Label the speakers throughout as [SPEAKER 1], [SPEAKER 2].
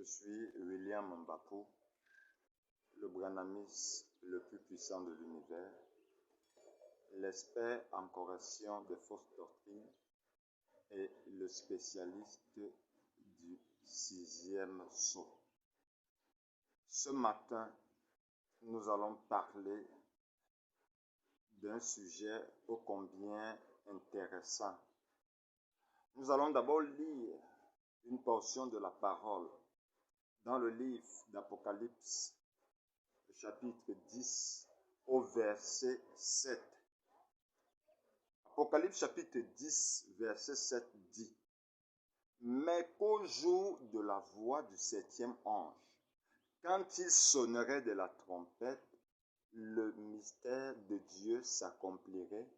[SPEAKER 1] suis William Mbapou, le branhamiste le plus puissant de l'univers, l'expert en correction des fausses doctrines et le spécialiste du 6e sceau. Ce matin, nous allons parler d'un sujet ô combien intéressant. Nous allons d'abord lire une portion de la parole dans le livre d'Apocalypse, chapitre 10, au verset 7. Apocalypse chapitre 10, verset 7 dit: « Mais qu'au jour de la voix du 7e ange, quand il sonnerait de la trompette, le mystère de Dieu s'accomplirait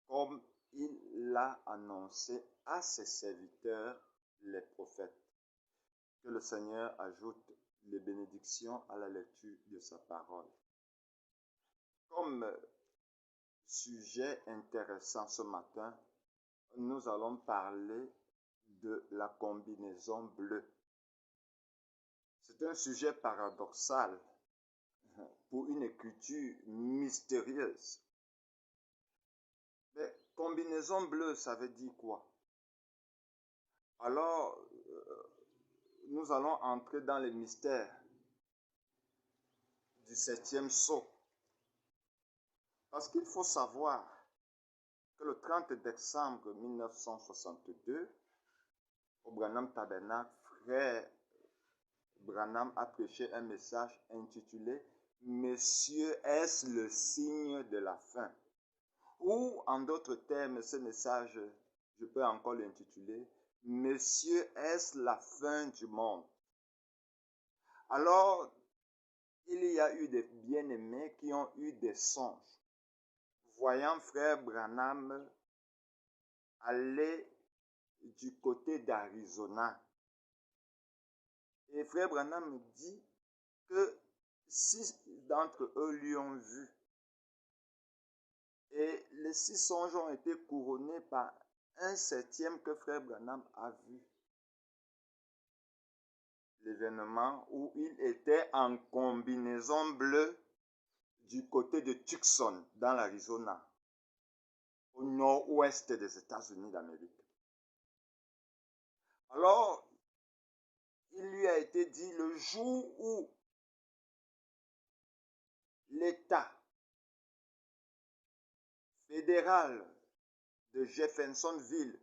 [SPEAKER 1] comme il l'a annoncé à ses serviteurs, les prophètes. » Que le Seigneur ajoute les bénédictions à la lecture de sa parole. Comme sujet intéressant ce matin, nous allons parler de la combinaison bleue. C'est un sujet paradoxal pour une écriture mystérieuse. Mais combinaison bleue, ça veut dire quoi? Alors, nous allons entrer dans les mystères du 7e sceau. Parce qu'il faut savoir que le 30 décembre 1962, au Branham Tabernacle, frère Branham a prêché un message intitulé « Messieurs, est-ce le signe de la fin ?» Ou, en d'autres termes, ce message, je peux encore l'intituler « Messieurs, est-ce la fin du monde ?» Alors, il y a eu des bien-aimés qui ont eu des songes, voyant frère Branham aller du côté d'Arizona. Et frère Branham dit que 6 d'entre eux lui ont vu. Et les 6 songes ont été couronnés par un 7e que frère Branham a vu. L'événement où il était en combinaison bleue du côté de Tucson, dans l'Arizona, au nord-ouest des États-Unis d'Amérique. Alors, il lui a été dit le jour où l'État fédéral de Jeffersonville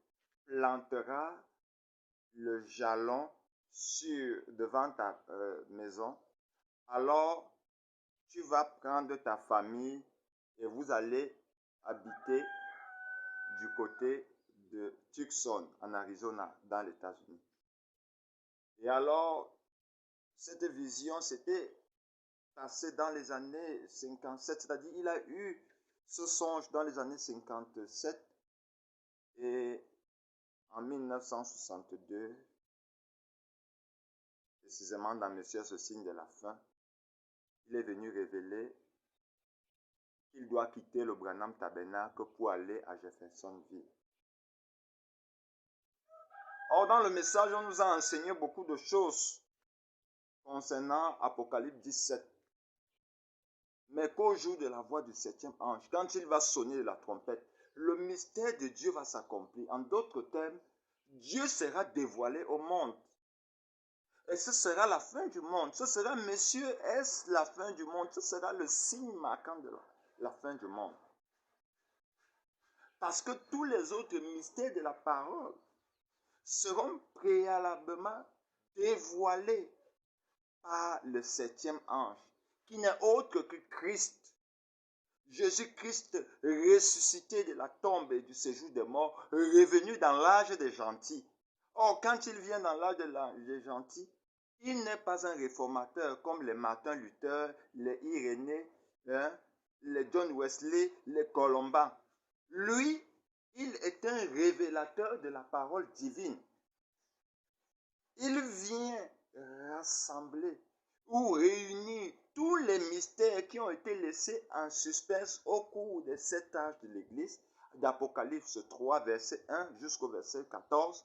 [SPEAKER 1] plantera le jalon devant ta maison, alors tu vas prendre ta famille et vous allez habiter du côté de Tucson, en Arizona, dans les États-Unis. Et alors, cette vision s'était passée dans les années 57, c'est-à-dire il a eu ce songe dans les années 57 et en 1962, précisément dans Messieurs, ce signe de la fin, il est venu révéler qu'il doit quitter le Branham Tabernacle pour aller à Jeffersonville. Or, dans le message, on nous a enseigné beaucoup de choses concernant Apocalypse 17. Mais qu'au jour de la voix du 7e ange, quand il va sonner de la trompette, le mystère de Dieu va s'accomplir. En d'autres termes, Dieu sera dévoilé au monde. Et ce sera la fin du monde. Ce sera, messieurs, est-ce la fin du monde? Ce sera le signe marquant de la fin du monde. Parce que tous les autres mystères de la parole seront préalablement dévoilés par le 7e ange, qui n'est autre que Christ. Jésus-Christ ressuscité de la tombe et du séjour des morts, revenu dans l'âge des gentils. Or, quand il vient dans l'âge des gentils, il n'est pas un réformateur comme les Martin Luther, les Irénée, les John Wesley, les Colomban. Lui, il est un révélateur de la parole divine. Il vient rassembler ou réunir tous les mystères qui ont été laissés en suspense au cours des 7 âges de l'Église, d'Apocalypse 3, verset 1 jusqu'au verset 14.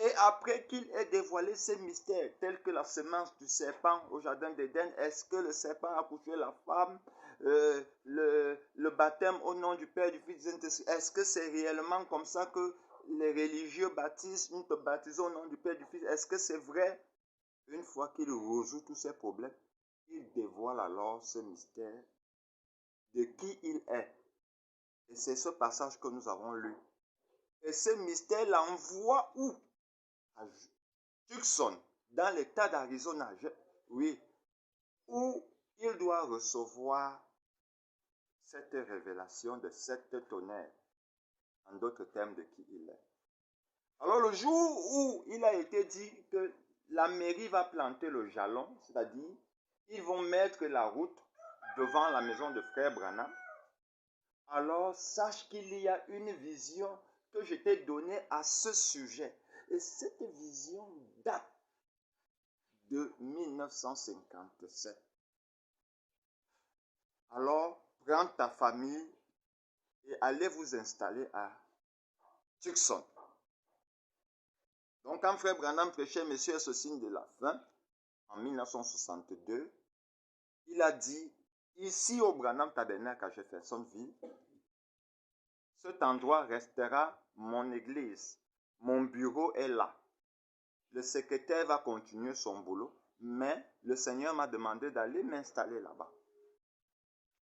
[SPEAKER 1] Et après qu'il ait dévoilé ces mystères, tels que la semence du serpent au jardin d'Éden, est-ce que le serpent a couché la femme, le baptême au nom du Père, du Fils et du Saint-Esprit, est-ce que c'est réellement comme ça que les religieux baptisent, nous te baptisons au nom du Père, du Fils, est-ce que c'est vrai? Une fois qu'il résout tous ces problèmes, il dévoile alors ce mystère de qui il est. Et c'est ce passage que nous avons lu. Et ce mystère l'envoie où? À Tucson, dans l'état d'Arizona. Oui, où il doit recevoir cette révélation de cette tonnerre. En d'autres termes, de qui il est. Alors le jour où il a été dit que la mairie va planter le jalon, c'est-à-dire ils vont mettre la route devant la maison de Frère Branham, alors sache qu'il y a une vision que je t'ai donnée à ce sujet. Et cette vision date de 1957. Alors, prends ta famille et allez vous installer à Tucson. Donc, quand Frère Branham prêchait Monsieur est ce signe de la fin, en 1962, il a dit, ici au Branham Tabernacle à Jeffersonville, cet endroit restera mon église. Mon bureau est là. Le secrétaire va continuer son boulot, mais le Seigneur m'a demandé d'aller m'installer là-bas.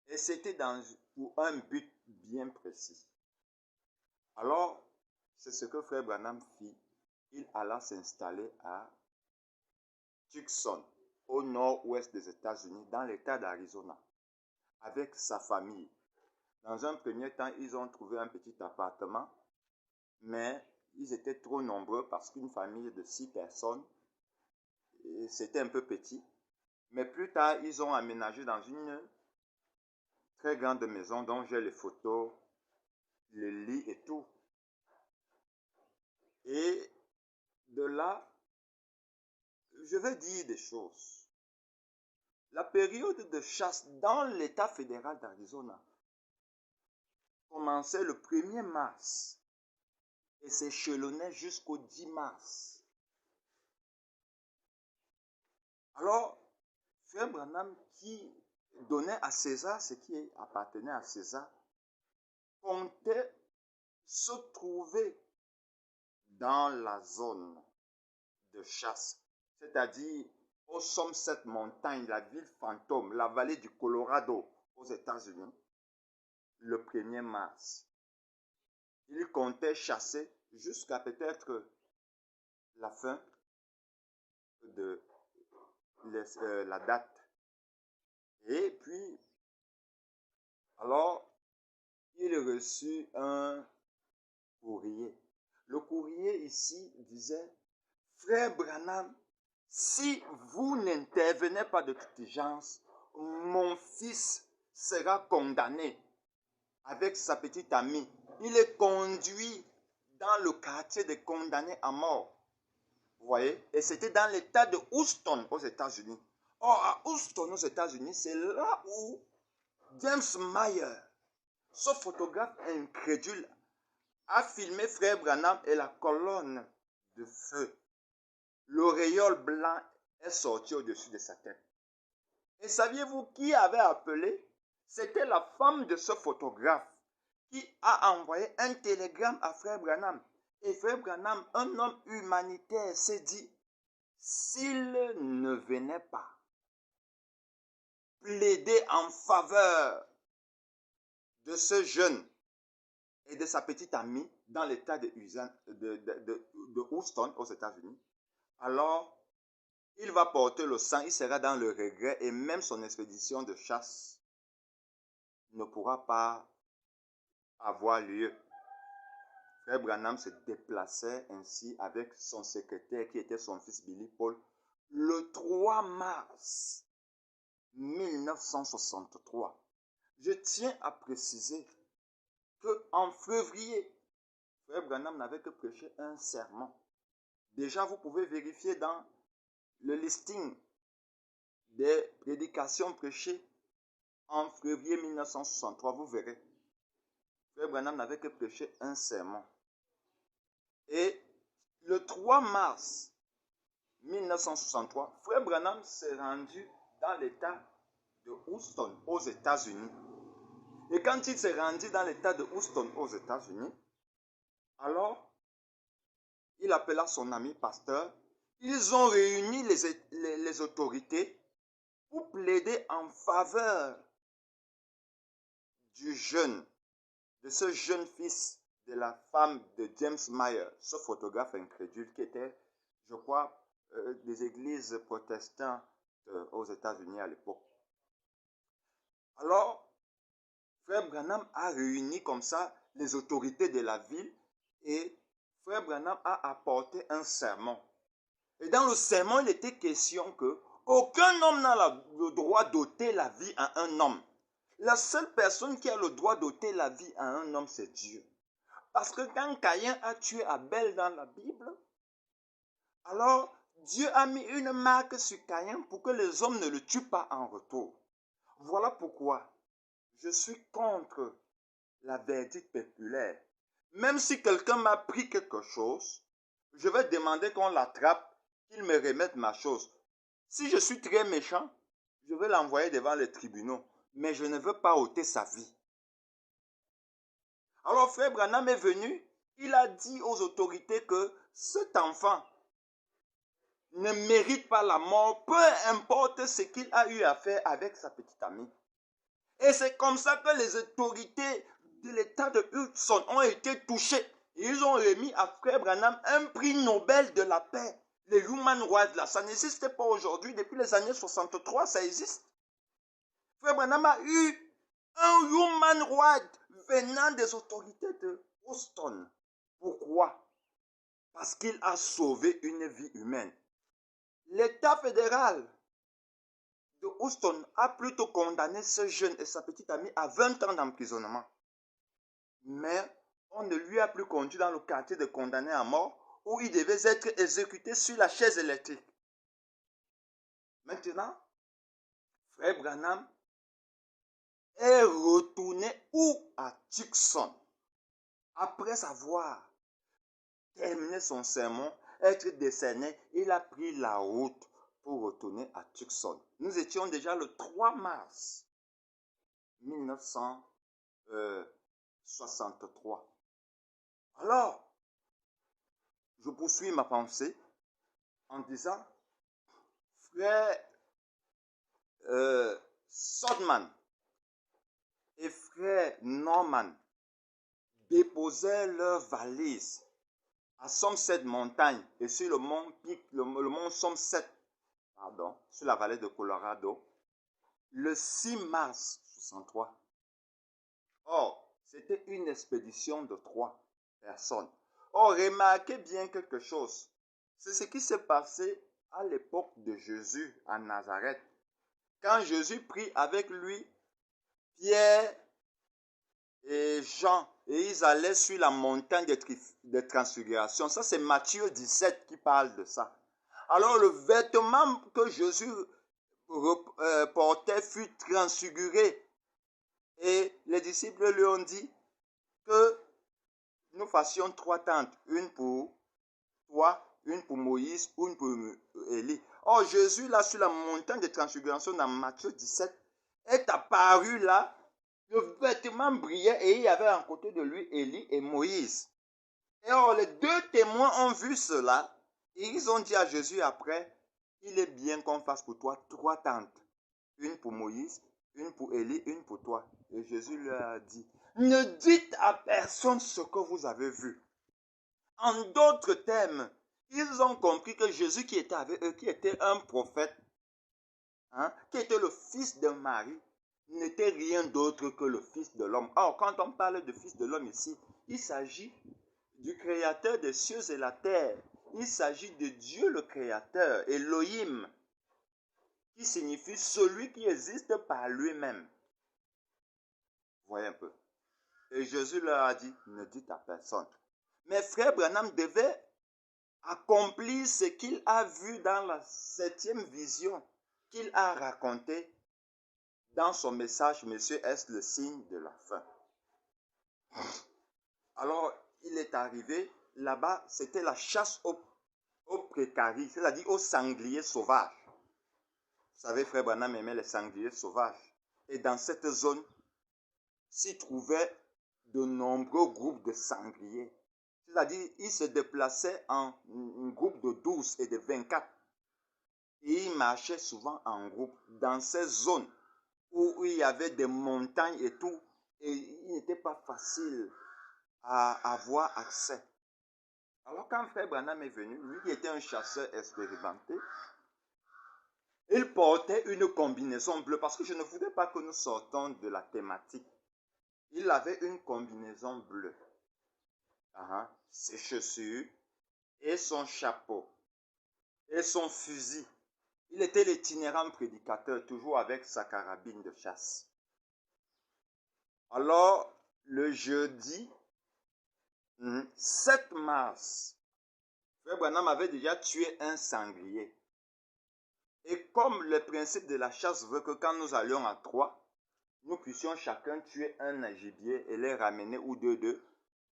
[SPEAKER 1] Et c'était pour un but bien précis. Alors, c'est ce que Frère Branham fit. Il alla s'installer à Tucson, au nord-ouest des États-Unis, dans l'État d'Arizona, avec sa famille. Dans un premier temps, ils ont trouvé un petit appartement, mais ils étaient trop nombreux parce qu'une famille de 6 personnes, c'était un peu petit. Mais plus tard, ils ont aménagé dans une très grande maison dont j'ai les photos, le lit et tout. Et de là, je vais dire des choses. La période de chasse dans l'État fédéral d'Arizona commençait le 1er mars et s'échelonnait jusqu'au 10 mars. Alors, Frère Branham, qui donnait à César ce qui appartenait à César, comptait se trouver dans la zone de chasse, c'est-à-dire au Somerset Montagne, la ville fantôme, la vallée du Colorado aux États-Unis, le 1er mars. Il comptait chasser jusqu'à peut-être la fin de la date. Et puis, alors, il reçut un courrier. Le courrier ici disait, Frère Branham, si vous n'intervenez pas de toute urgence, mon fils sera condamné avec sa petite amie. Il est conduit dans le quartier des condamnés à mort. Vous voyez? Et c'était dans l'état de Houston aux États-Unis. Or, à Houston aux États-Unis, c'est là où James Meyer, ce photographe incrédule, a filmé Frère Branham et la colonne de feu. L'auréole blanc est sorti au-dessus de sa tête. Et saviez-vous qui avait appelé? C'était la femme de ce photographe qui a envoyé un télégramme à Frère Branham. Et Frère Branham, un homme humanitaire, s'est dit, s'il ne venait pas plaider en faveur de ce jeune et de sa petite amie dans l'état de Houston aux États-Unis, alors il va porter le sang, il sera dans le regret et même son expédition de chasse ne pourra pas avoir lieu. Frère Branham se déplaçait ainsi avec son secrétaire qui était son fils Billy Paul le 3 mars 1963. Je tiens à préciser qu'en février, Frère Branham n'avait que prêché un sermon. Déjà, vous pouvez vérifier dans le listing des prédications prêchées en février 1963, vous verrez. Frère Branham n'avait que prêché un sermon. Et le 3 mars 1963, Frère Branham s'est rendu dans l'État de Houston, aux États-Unis. Et quand il s'est rendu dans l'État de Houston, aux États-Unis, alors, il appela son ami pasteur. Ils ont réuni les autorités pour plaider en faveur du jeune, de ce jeune fils de la femme de James Meyer, ce photographe incrédule qui était, je crois, des églises protestantes aux États-Unis à l'époque. Alors, Frère Branham a réuni comme ça les autorités de la ville et Frère Branham a apporté un sermon. Et dans le sermon, il était question que aucun homme n'a le droit d'ôter la vie à un homme. La seule personne qui a le droit d'ôter la vie à un homme, c'est Dieu. Parce que quand Caïn a tué Abel dans la Bible, alors Dieu a mis une marque sur Caïn pour que les hommes ne le tuent pas en retour. Voilà pourquoi je suis contre la verdict populaire. Même si quelqu'un m'a pris quelque chose, je vais demander qu'on l'attrape, qu'il me remette ma chose. Si je suis très méchant, je vais l'envoyer devant les tribunaux. Mais je ne veux pas ôter sa vie. Alors Frère Branham est venu, il a dit aux autorités que cet enfant ne mérite pas la mort, peu importe ce qu'il a eu à faire avec sa petite amie. Et c'est comme ça que les autorités de l'État de Hudson ont été touchées. Ils ont remis à Frère Branham un prix Nobel de la paix. Les Human Rights, là, ça n'existe pas aujourd'hui. Depuis les années 63, ça existe. Frère Branham a eu un Human Right venant des autorités de Houston. Pourquoi? Parce qu'il a sauvé une vie humaine. L'État fédéral de Houston a plutôt condamné ce jeune et sa petite amie à 20 ans d'emprisonnement. Mais on ne lui a plus conduit dans le quartier de condamnés à mort où il devait être exécuté sur la chaise électrique. Maintenant, Frère Branham est retourné où? À Tucson. Après avoir terminé son sermon, être décerné, il a pris la route pour retourner à Tucson. Nous étions déjà le 3 mars 1963. Alors, je poursuis ma pensée en disant, frère Sodman et frère Norman déposaient leurs valises à Somerset Montagne et sur le mont Pic, le mont Somerset, sur la vallée de Colorado, le 6 mars 63. Or, c'était une expédition de 3 personnes. Or, remarquez bien quelque chose. C'est ce qui s'est passé à l'époque de Jésus à Nazareth. Quand Jésus prit avec lui Pierre et Jean, et ils allaient sur la montagne de transfiguration. Ça, c'est Matthieu 17 qui parle de ça. Alors, le vêtement que Jésus portait fut transfiguré. Et les disciples lui ont dit que nous fassions 3 tentes, une pour toi, une pour Moïse, une pour Élie. Or, Jésus, là, sur la montagne de transfiguration, dans Matthieu 17, est apparu là, le vêtement brillait et il y avait à côté de lui Élie et Moïse. Et or, les 2 témoins ont vu cela et ils ont dit à Jésus après, il est bien qu'on fasse pour toi 3 tentes, une pour Moïse, une pour Élie, une pour toi. Et Jésus leur a dit, ne dites à personne ce que vous avez vu. En d'autres termes, ils ont compris que Jésus qui était avec eux, qui était un prophète, qui était le fils de Marie, n'était rien d'autre que le fils de l'homme. Or, quand on parle de fils de l'homme ici, il s'agit du créateur des cieux et la terre. Il s'agit de Dieu le créateur, Elohim, qui signifie celui qui existe par lui-même. Voyez un peu. Et Jésus leur a dit, ne dites à personne. Mais frère Branham devait accomplir ce qu'il a vu dans la 7e vision qu'il a raconté dans son message, Monsieur, est-ce le signe de la fin? Alors, il est arrivé là-bas, c'était la chasse au précaris, c'est-à-dire aux sangliers sauvages. Vous savez, frère Branham aimait les sangliers sauvages. Et dans cette zone, s'y trouvaient de nombreux groupes de sangliers. C'est-à-dire, ils se déplaçaient en groupe de 12 et de 24. Et ils marchaient souvent en groupe dans ces zones où il y avait des montagnes et tout. Et il n'était pas facile à avoir accès. Alors quand frère Branham est venu, lui qui était un chasseur expérimenté, il portait une combinaison bleue parce que je ne voulais pas que nous sortons de la thématique. Il avait une combinaison bleue. Ses chaussures et son chapeau et son fusil. Il était l'itinérant prédicateur, toujours avec sa carabine de chasse. Alors, le jeudi 7 mars, frère Branham avait déjà tué un sanglier. Et comme le principe de la chasse veut que quand nous allions à 3, nous puissions chacun tuer un gibier et les ramener ou deux.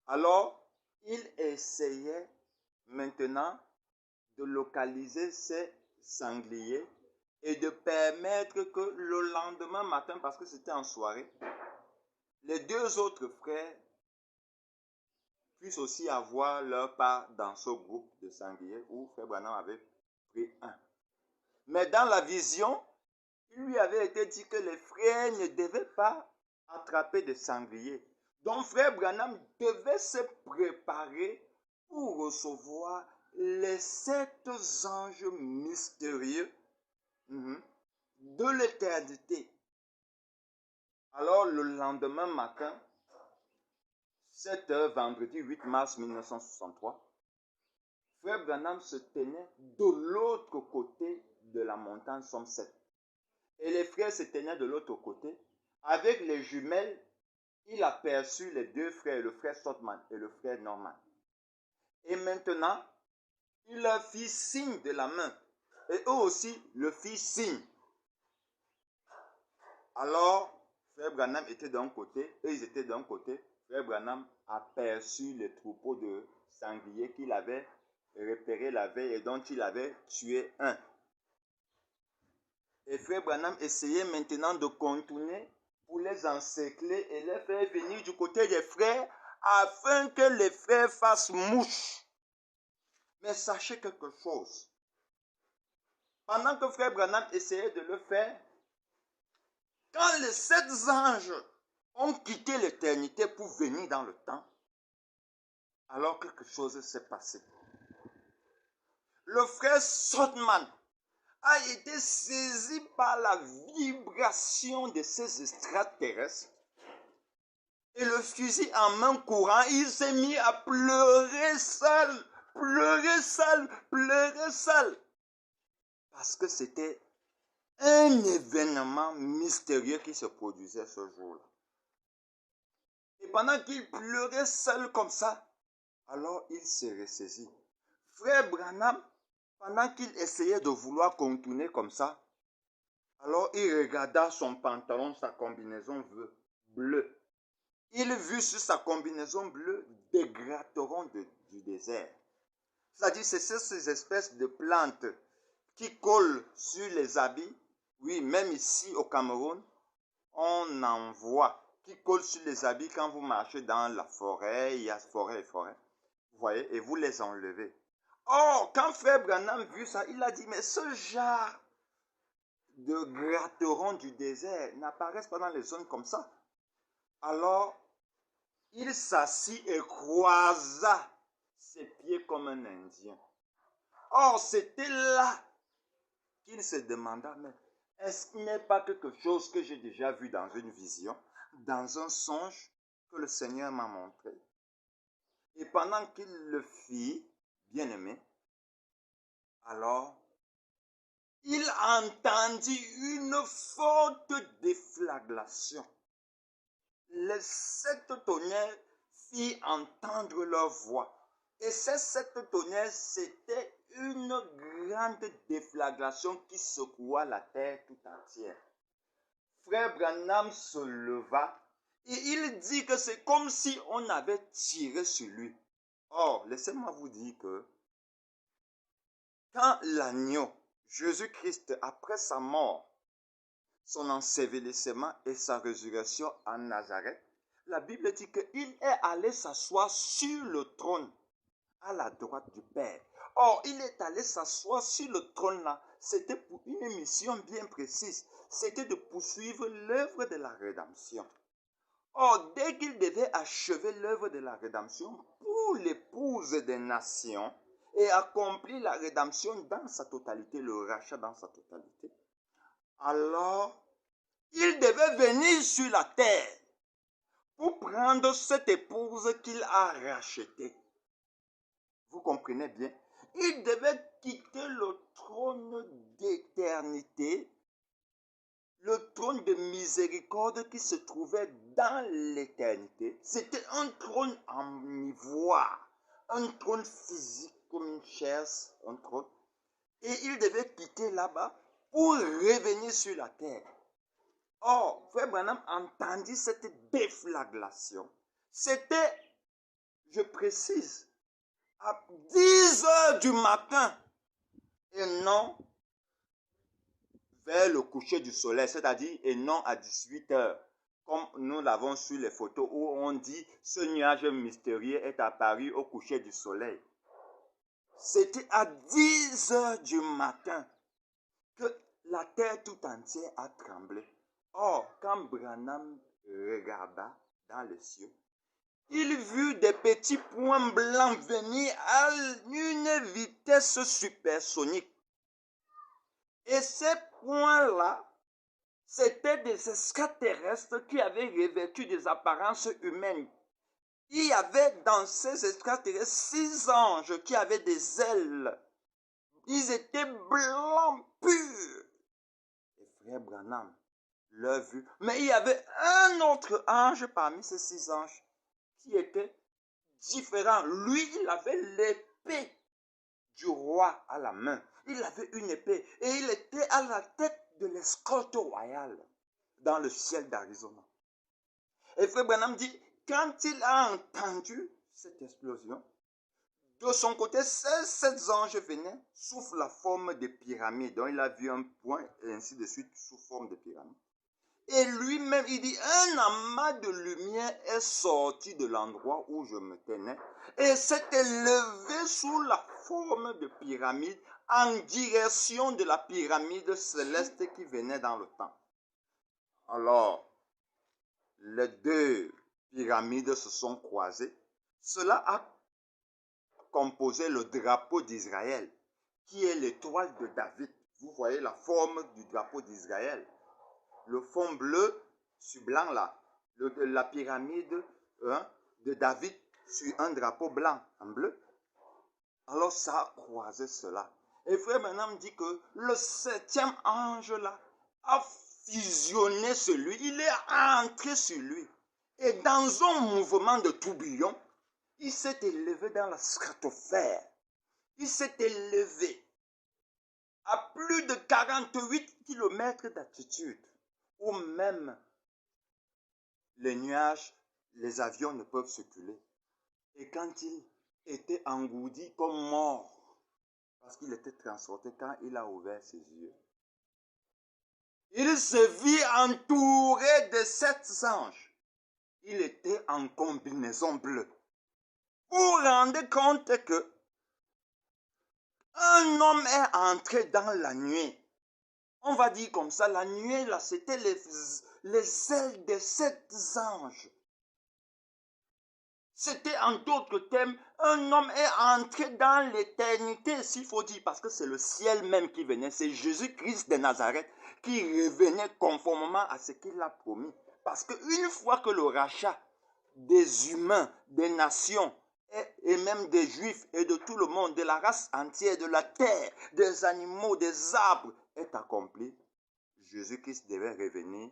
[SPEAKER 1] Alors, il essayait maintenant de localiser ces sangliers et de permettre que le lendemain matin, parce que c'était en soirée, les deux autres frères puissent aussi avoir leur part dans ce groupe de sangliers où frère Branham avait pris un. Mais dans la vision, il lui avait été dit que les frères ne devaient pas attraper des sangliers. Donc frère Branham devait se préparer pour recevoir les 7 anges mystérieux de l'éternité. Alors le lendemain matin, 7 heures, vendredi 8 mars 1963, frère Branham se tenait de l'autre côté de la montagne Somerset. Et les frères se tenaient de l'autre côté. Avec les jumelles, il aperçut les deux frères, le frère Sotman et le frère Norman. Et maintenant, il leur fit signe de la main. Et eux aussi le firent signe. Alors, frère Branham était d'un côté, eux ils étaient d'un côté. Frère Branham aperçut les troupeaux de sangliers qu'il avait repérés la veille et dont il avait tué un. Et frère Branham essayait maintenant de contourner pour les encercler et les faire venir du côté des frères afin que les frères fassent mouche. Mais sachez quelque chose. Pendant que frère Branham essayait de le faire, quand les 7 anges ont quitté l'éternité pour venir dans le temps, alors quelque chose s'est passé. Le frère Sotman a été saisi par la vibration de ces extraterrestres. Et le fusil en main courant, il s'est mis à pleurer seul, pleurer seul, pleurer seul. Parce que c'était un événement mystérieux qui se produisait ce jour-là. Et pendant qu'il pleurait seul comme ça, alors il s'est ressaisi. Frère Branham, pendant qu'il essayait de vouloir contourner comme ça, alors il regarda son pantalon, sa combinaison bleue. Il vit sur sa combinaison bleue des gratterons du désert. C'est-à-dire, c'est ces espèces de plantes qui collent sur les habits. Oui, même ici au Cameroun, on en voit qui collent sur les habits quand vous marchez dans la forêt. Il y a forêt et forêt. Vous voyez, et vous les enlevez. Or, quand frère Branham vit ça, il a dit, mais ce genre de gratterons du désert n'apparaissent pas dans les zones comme ça. Alors, il s'assit et croisa ses pieds comme un Indien. Or, c'était là qu'il se demanda, mais est-ce qu'il n'est pas quelque chose que j'ai déjà vu dans une vision, dans un songe que le Seigneur m'a montré? Et pendant qu'il le fit, bien-aimé, alors, il entendit une forte déflagration. Les 7 tonnerres firent entendre leur voix. Et ces 7 tonnerres, c'était une grande déflagration qui secoua la terre tout entière. Frère Branham se leva et il dit que c'est comme si on avait tiré sur lui. Or, laissez-moi vous dire que quand l'agneau, Jésus-Christ, après sa mort, son ensevelissement et sa résurrection à Nazareth, la Bible dit qu'il est allé s'asseoir sur le trône à la droite du Père. Or, il est allé s'asseoir sur le trône là. C'était pour une mission bien précise. C'était de poursuivre l'œuvre de la rédemption. Or, dès qu'il devait achever l'œuvre de la rédemption pour l'épouse des nations et accomplir la rédemption dans sa totalité, le rachat dans sa totalité, alors il devait venir sur la terre pour prendre cette épouse qu'il a rachetée. Vous comprenez bien? Il devait quitter le trône d'éternité, le trône de miséricorde qui se trouvait dans l'éternité. C'était un trône en ivoire, un trône physique comme une chaise, un trône. Et il devait quitter là-bas pour revenir sur la terre. Or, Frère Branham entendit cette déflagellation. C'était, je précise, à 10 heures du matin et non vers le coucher du soleil, c'est-à-dire et non à 18 heures, comme nous l'avons sur les photos où on dit ce nuage mystérieux est apparu au coucher du soleil. C'était à 10 heures du matin que la terre tout entière a tremblé. Or, quand Branham regarda dans les cieux, il vit des petits points blancs venir à une vitesse supersonique. Et ces points-là, c'était des extraterrestres qui avaient revêtu des apparences humaines. Il y avait dans ces extraterrestres 6 anges qui avaient des ailes. Ils étaient blancs purs. Et frère Branham leur vue. Mais il y avait un autre ange parmi ces 6 anges qui était différent. Lui, il avait l'épée du roi à la main. Il avait une épée et il était à la tête de l'escorte royale dans le ciel d'Arizona. Et Frère Branham dit, quand il a entendu cette explosion, de son côté, ces 7 anges venaient sous la forme de pyramide. Donc il a vu un point et ainsi de suite sous forme de pyramide. Et lui-même, il dit, un amas de lumière est sorti de l'endroit où je me tenais et s'est élevé sous la forme de pyramide en direction de la pyramide céleste qui venait dans le temps. Alors, les deux pyramides se sont croisées. Cela a composé le drapeau d'Israël, qui est l'étoile de David. Vous voyez la forme du drapeau d'Israël. Le fond bleu sur blanc là, la pyramide de David sur un drapeau blanc en bleu. Alors ça a croisé cela. Et Frère Branham dit que le 7e ange là a fusionné sur lui, il est entré sur lui. Et dans un mouvement de tourbillon, il s'est élevé dans la stratosphère. Il s'est élevé à plus de 48 km d'altitude, où même les nuages, les avions ne peuvent circuler. Et quand il était engourdi comme mort, parce qu'il était transporté quand il a ouvert ses yeux, il se vit entouré de 7 anges. Il était en combinaison bleue. Vous vous rendez compte que un homme est entré dans la nuée. On va dire comme ça, la nuée là, c'était les ailes des 7 anges. C'était en d'autres termes, un homme est entré dans l'éternité, s'il faut dire, parce que c'est le ciel même qui venait. C'est Jésus-Christ de Nazareth qui revenait conformément à ce qu'il a promis. Parce qu'une fois que le rachat des humains, des nations, et même des juifs et de tout le monde, de la race entière, de la terre, des animaux, des arbres, est accompli, Jésus-Christ devait revenir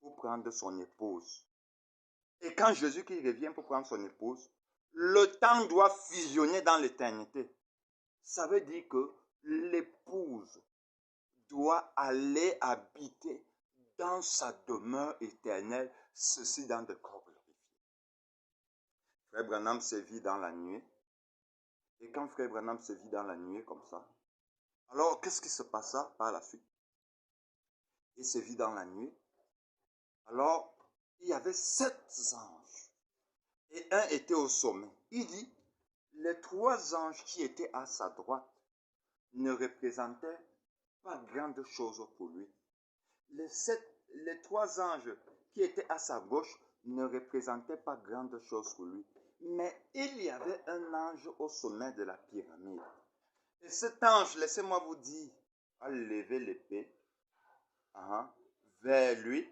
[SPEAKER 1] pour prendre son épouse. Et quand Jésus-Christ revient pour prendre son épouse, le temps doit fusionner dans l'éternité. Ça veut dire que l'épouse doit aller habiter dans sa demeure éternelle, ceci dans des corps glorifiés. Frère Branham se vit dans la nuit Et quand Frère Branham se vit dans la nuée comme ça, alors qu'est-ce qui se passa par la suite? Il se vit dans la nuée. Alors, il y avait 7 anges. Et un était au sommet. Il dit, les 3 anges qui étaient à sa droite ne représentaient pas grande chose pour lui. Les 3 anges qui étaient à sa gauche ne représentaient pas grande chose pour lui. Mais il y avait un ange au sommet de la pyramide. Et cet ange, laissez-moi vous dire, a levé l'épée vers lui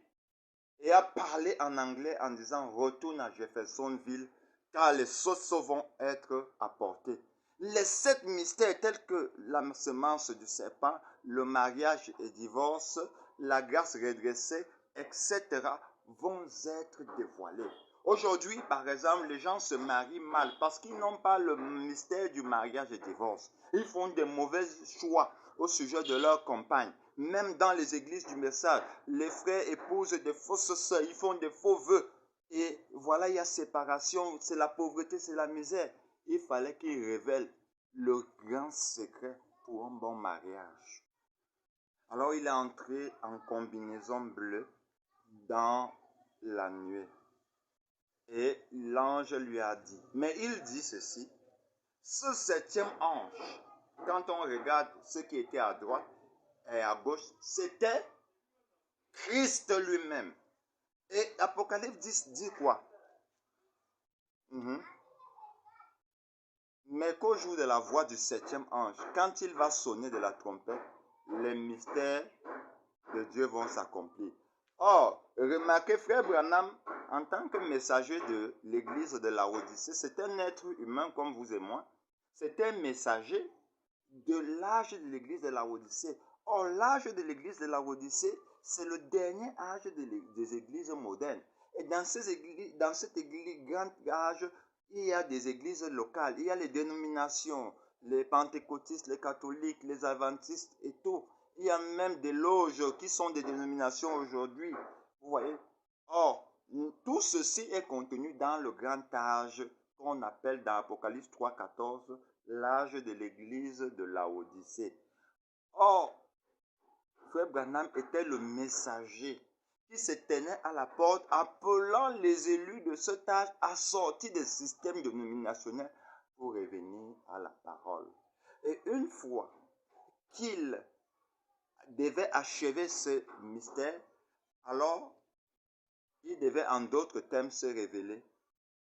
[SPEAKER 1] et a parlé en anglais en disant « Retourne à Jeffersonville, car les sauces vont être apportées. » Les 7 mystères tels que la semence du serpent, le mariage et divorce, la grâce redressée, etc. vont être dévoilés. Aujourd'hui, par exemple, les gens se marient mal parce qu'ils n'ont pas le mystère du mariage et divorce. Ils font des mauvais choix au sujet de leur compagne. Même dans les églises du message, les frères épousent des fausses sœurs, ils font des faux vœux. Et voilà, il y a séparation, c'est la pauvreté, c'est la misère. Il fallait qu'ils révèlent le grand secret pour un bon mariage. Alors il est entré en combinaison bleue dans la nuée. Et l'ange lui a dit, mais il dit ceci, ce 7e ange, quand on regarde ce qui était à droite et à gauche, c'était Christ lui-même. Et Apocalypse 10 dit quoi? Mais qu'au jour de la voix du 7e ange, quand il va sonner de la trompette, les mystères de Dieu vont s'accomplir. Or, remarquez, Frère Branham, en tant que messager de l'église de Laodicée, c'est un être humain comme vous et moi. C'est un messager de l'âge de l'église de Laodicée. Or, l'âge de l'église de Laodicée, c'est le dernier âge des églises modernes. Et dans cette église, grand âge, il y a des églises locales, il y a les dénominations, les pentecôtistes, les catholiques, les adventistes et tout. Il y a même des loges qui sont des dénominations aujourd'hui. Vous voyez? Or, tout ceci est contenu dans le grand âge qu'on appelle dans Apocalypse 3,14 l'âge de l'église de Laodicée. Or, Frère Branham était le messager qui se tenait à la porte appelant les élus de cet âge à sortir des systèmes dénominationnels pour revenir à la parole. Et une fois qu'il devait achever ce mystère, alors il devait en d'autres termes se révéler.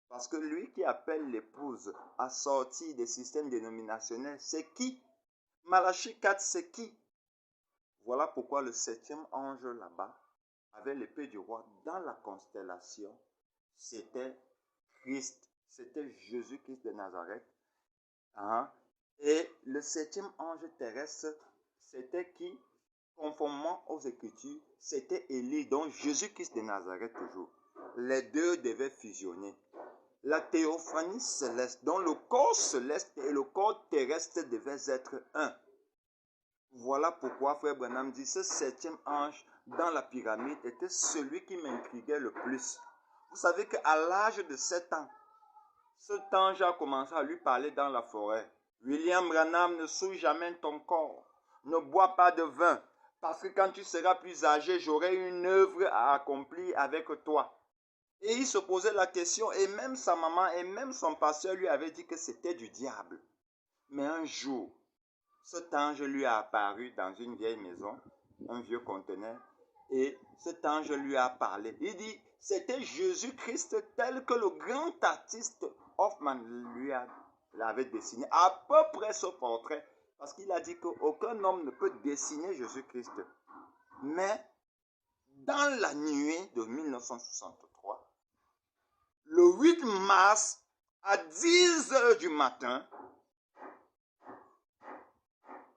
[SPEAKER 1] Parce que lui qui appelle l'épouse à sortir des systèmes dénominationnels, c'est qui? Malachie 4, c'est qui? Voilà pourquoi le 7e ange là-bas, avec l'épée du roi, dans la constellation, c'était Christ, c'était Jésus-Christ de Nazareth. Et le 7e ange terrestre, c'était qui? Conformément aux Écritures, c'était Élie, donc Jésus-Christ de Nazareth toujours. Les deux devaient fusionner. La théophanie céleste, dont le corps céleste et le corps terrestre devaient être un. Voilà pourquoi Frère Branham dit, ce 7e ange dans la pyramide était celui qui m'intriguait le plus. Vous savez qu'à l'âge de 7 ans, cet ange a commencé à lui parler dans la forêt. William Branham, ne souille jamais ton corps, ne bois pas de vin, parce que quand tu seras plus âgé, j'aurai une œuvre à accomplir avec toi. Et il se posait la question, et même sa maman et même son pasteur lui avaient dit que c'était du diable. Mais un jour, cet ange lui a apparu dans une vieille maison, un vieux conteneur, et cet ange lui a parlé. Il dit, c'était Jésus-Christ tel que le grand artiste Hoffman l'avait dessiné, à peu près ce portrait, parce qu'il a dit qu'aucun homme ne peut dessiner Jésus-Christ. Mais dans la nuit de 1963, le 8 mars, à 10 heures du matin,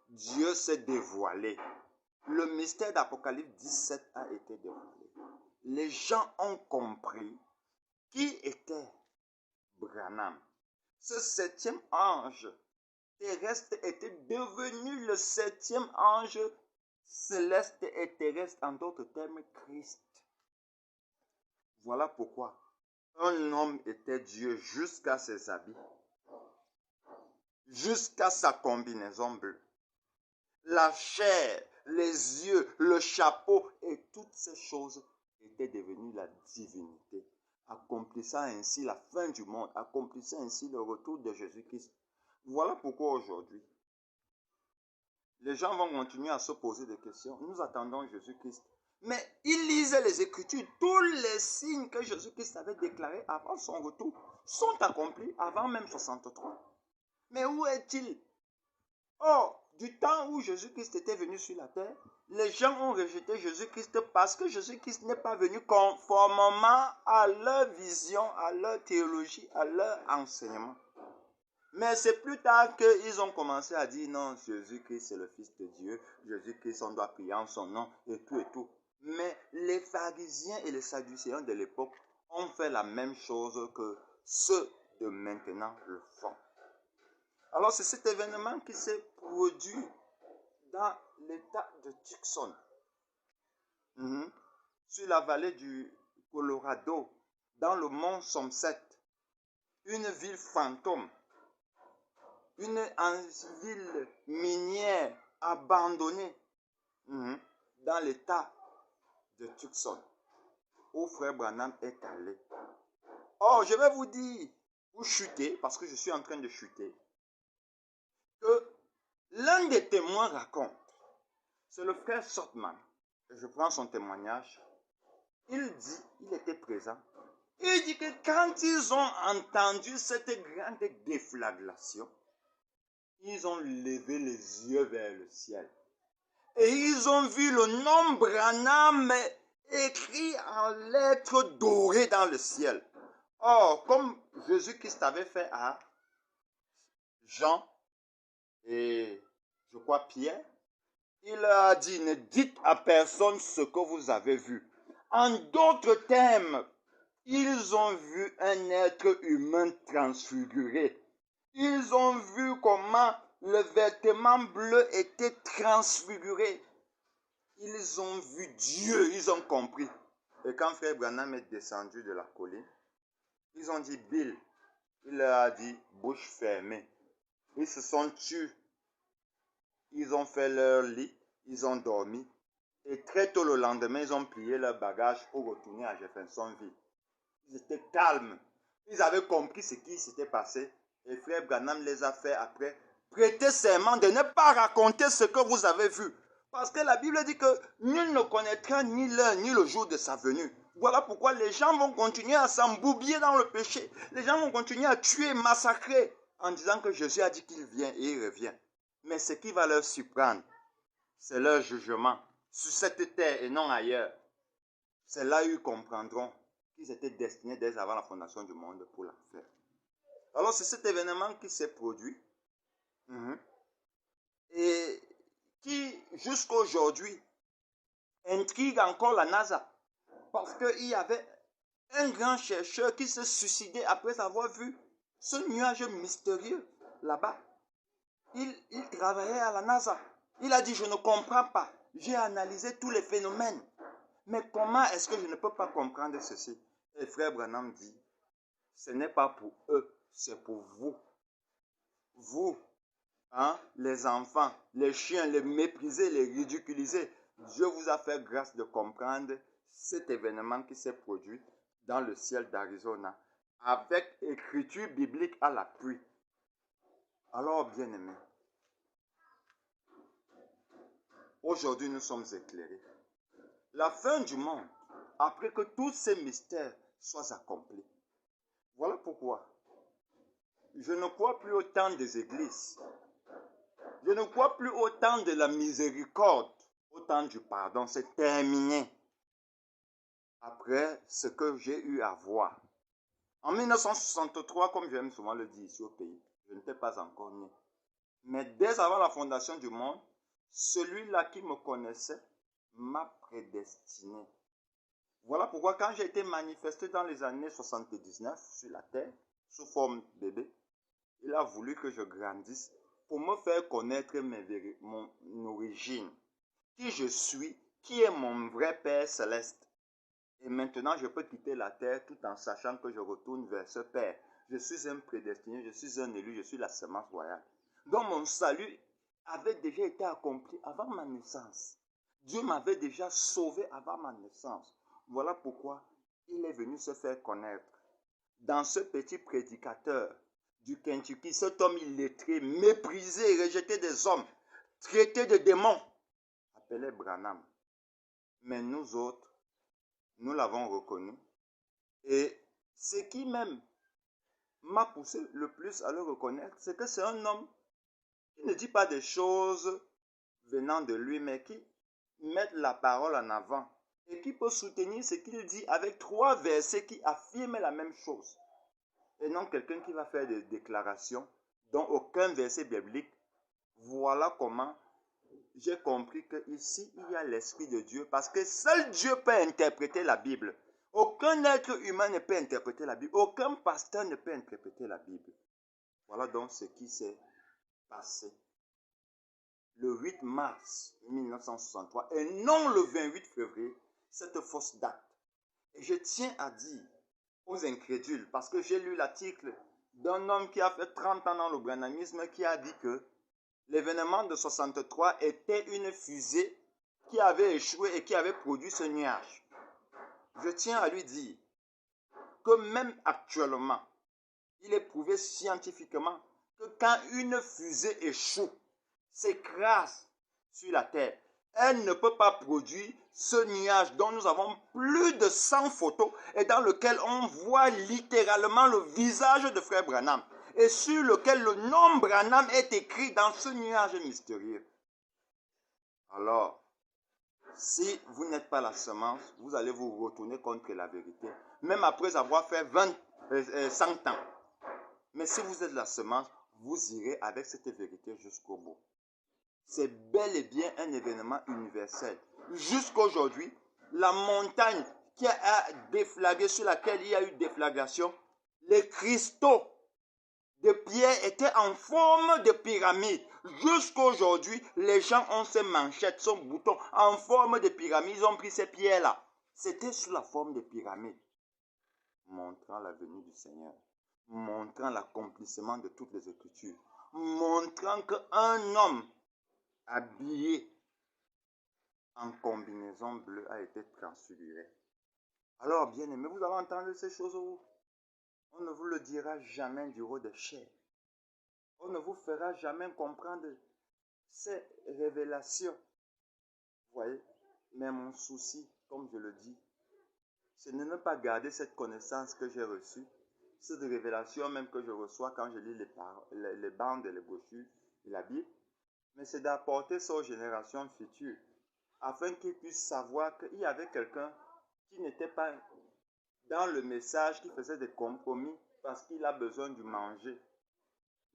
[SPEAKER 1] Dieu s'est dévoilé. Le mystère d'Apocalypse 17 a été dévoilé. Les gens ont compris qui était Branham. Ce 7e ange terrestre était devenu le 7e ange céleste et terrestre, en d'autres termes, Christ. Voilà pourquoi un homme était Dieu jusqu'à ses habits. jusqu'à sa combinaison bleue. La chair, les yeux, le chapeau et toutes ces choses étaient devenues la divinité, accomplissant ainsi la fin du monde, accomplissant ainsi le retour de Jésus-Christ. Voilà pourquoi aujourd'hui, les gens vont continuer à se poser des questions. Nous attendons Jésus-Christ. Mais ils lisaient les Écritures. Tous les signes que Jésus-Christ avait déclarés avant son retour sont accomplis avant même 63. Mais où est-il? Or, du temps où Jésus-Christ était venu sur la terre, les gens ont rejeté Jésus-Christ parce que Jésus-Christ n'est pas venu conformément à leur vision, à leur théologie, à leur enseignement. Mais c'est plus tard qu'ils ont commencé à dire non, Jésus-Christ c'est le Fils de Dieu, Jésus-Christ on doit prier en son nom et tout et tout. Mais les pharisiens et les sadducéens de l'époque ont fait la même chose que ceux de maintenant le font. Alors c'est cet événement qui s'est produit dans l'état de Tucson, sur la vallée du Colorado, dans le mont Somerset, une ville fantôme, une ville minière abandonnée dans l'état de Tucson, où Frère Branham est allé. Or, je vais vous dire, vous chutez, parce que je suis en train de chuter, que l'un des témoins raconte, c'est le frère Sortman, et je prends son témoignage, il dit, il était présent, il dit que quand ils ont entendu cette grande déflagration, ils ont levé les yeux vers le ciel. Et ils ont vu le nom Branham écrit en lettres dorées dans le ciel. Or, comme Jésus-Christ avait fait à Jean et je crois Pierre, il a dit, ne dites à personne ce que vous avez vu. En d'autres termes, ils ont vu un être humain transfiguré. Ils ont vu comment le vêtement bleu était transfiguré. Ils ont vu Dieu, ils ont compris. Et quand Frère Branham est descendu de la colline, ils ont dit Bill, il leur a dit bouche fermée. Ils se sont tus. Ils ont fait leur lit, ils ont dormi. Et très tôt le lendemain, ils ont plié leur bagage pour retourner à Jeffersonville. Ils étaient calmes. Ils avaient compris ce qui s'était passé. Et Frère Branham les a fait après prêter serment de ne pas raconter ce que vous avez vu. Parce que la Bible dit que nul ne connaîtra ni l'heure ni le jour de sa venue. Voilà pourquoi les gens vont continuer à s'embourbier dans le péché. Les gens vont continuer à tuer, massacrer, en disant que Jésus a dit qu'il vient et il revient. Mais ce qui va leur surprendre, c'est leur jugement sur cette terre et non ailleurs. C'est là où ils comprendront qu'ils étaient destinés dès avant la fondation du monde pour la faire. Alors c'est cet événement qui s'est produit et qui jusqu'à aujourd'hui intrigue encore la NASA. Parce qu'il y avait un grand chercheur qui s'est suicidé après avoir vu ce nuage mystérieux là-bas. Il travaillait à la NASA. Il a dit, je ne comprends pas. J'ai analysé tous les phénomènes. Mais comment est-ce que je ne peux pas comprendre ceci? Et Frère Branham dit, ce n'est pas pour eux, c'est pour vous. Vous, les enfants, les chiens, les mépriser, les ridiculiser. Dieu vous a fait grâce de comprendre cet événement qui s'est produit dans le ciel d'Arizona avec écriture biblique à l'appui. Alors, bien-aimés, aujourd'hui nous sommes éclairés. La fin du monde, après que tous ces mystères soient accomplis. Voilà pourquoi je ne crois plus au temps des églises. Je ne crois plus au temps de la miséricorde, au temps du pardon. C'est terminé. Après ce que j'ai eu à voir. En 1963, comme j'aime souvent le dire ici au pays, je n'étais pas encore né. Mais dès avant la fondation du monde, celui-là qui me connaissait m'a prédestiné. Voilà pourquoi quand j'ai été manifesté dans les années 79 sur la terre, sous forme de bébé, il a voulu que je grandisse pour me faire connaître mon origine, qui je suis, qui est mon vrai Père céleste. Et maintenant, je peux quitter la terre tout en sachant que je retourne vers ce Père. Je suis un prédestiné, je suis un élu, je suis la semence royale. dont mon salut avait déjà été accompli avant ma naissance. Dieu m'avait déjà sauvé avant ma naissance. Voilà pourquoi il est venu se faire connaître. Dans ce petit prédicateur du Kentucky, cet homme illettré, méprisé et rejeté des hommes, traité de démons, appelé Branham. Mais nous autres, nous l'avons reconnu. Et ce qui même m'a poussé le plus à le reconnaître, c'est que c'est un homme qui ne dit pas des choses venant de lui, mais qui met la parole en avant et qui peut soutenir ce qu'il dit avec 3 versets qui affirment la même chose. Et non quelqu'un qui va faire des déclarations dont aucun verset biblique. Voilà comment j'ai compris qu'ici, il y a l'Esprit de Dieu, parce que seul Dieu peut interpréter la Bible. Aucun être humain ne peut interpréter la Bible. Aucun pasteur ne peut interpréter la Bible. Voilà donc ce qui s'est passé le 8 mars 1963 et non le 28 février, cette fausse date. Et je tiens à dire aux incrédules, parce que j'ai lu l'article d'un homme qui a fait 30 ans dans le branhamisme, qui a dit que l'événement de 63 était une fusée qui avait échoué et qui avait produit ce nuage. Je tiens à lui dire que même actuellement, il est prouvé scientifiquement que quand une fusée échoue, s'écrase sur la terre, elle ne peut pas produire ce nuage dont nous avons plus de 100 photos et dans lequel on voit littéralement le visage de frère Branham et sur lequel le nom Branham est écrit dans ce nuage mystérieux. Alors, si vous n'êtes pas la semence, vous allez vous retourner contre la vérité, même après avoir fait 100 ans. Mais si vous êtes la semence, vous irez avec cette vérité jusqu'au bout. C'est bel et bien un événement universel. Jusqu'aujourd'hui, la montagne qui a déflagré, sur laquelle il y a eu déflagration, les cristaux de pierre étaient en forme de pyramide. Jusqu'aujourd'hui, les gens ont ces manchettes, ces boutons en forme de pyramide. Ils ont pris ces pierres-là. C'était sous la forme de pyramide, montrant la venue du Seigneur, montrant l'accomplissement de toutes les Écritures, montrant qu'un homme habillé en combinaison bleue a été transfiguré. Alors, bien aimé, vous allez entendre ces choses où on ne vous le dira jamais du haut de chair. On ne vous fera jamais comprendre ces révélations. Vous voyez, mais mon souci, comme je le dis, c'est de ne pas garder cette connaissance que j'ai reçue, cette révélation même que je reçois quand je lis les bandes et les brochures de la Bible, mais c'est d'apporter ça aux générations futures, afin qu'ils puissent savoir qu'il y avait quelqu'un qui n'était pas dans le message, qui faisait des compromis parce qu'il a besoin de manger,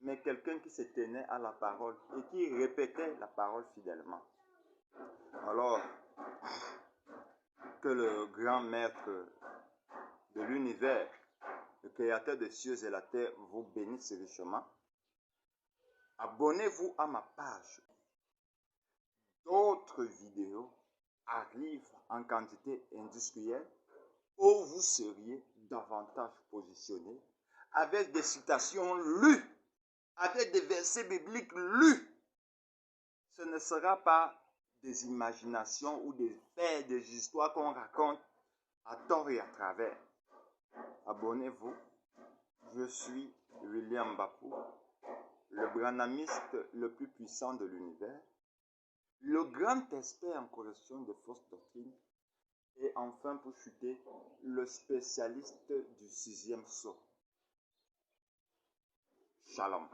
[SPEAKER 1] mais quelqu'un qui se tenait à la parole et qui répétait la parole fidèlement. Alors, que le grand maître de l'univers, le créateur des cieux et la terre, vous bénisse richement. Abonnez-vous à ma page. D'autres vidéos arrivent en quantité industrielle où vous seriez davantage positionné avec des citations lues, avec des versets bibliques lus. Ce ne sera pas des imaginations ou des faits, des histoires qu'on raconte à tort et à travers. Abonnez-vous. Je suis William Bapou, le branhamiste le plus puissant de l'univers, le grand expert en correction de fausses doctrines, et enfin, pour chuter, le spécialiste du 6e sceau. Shalom.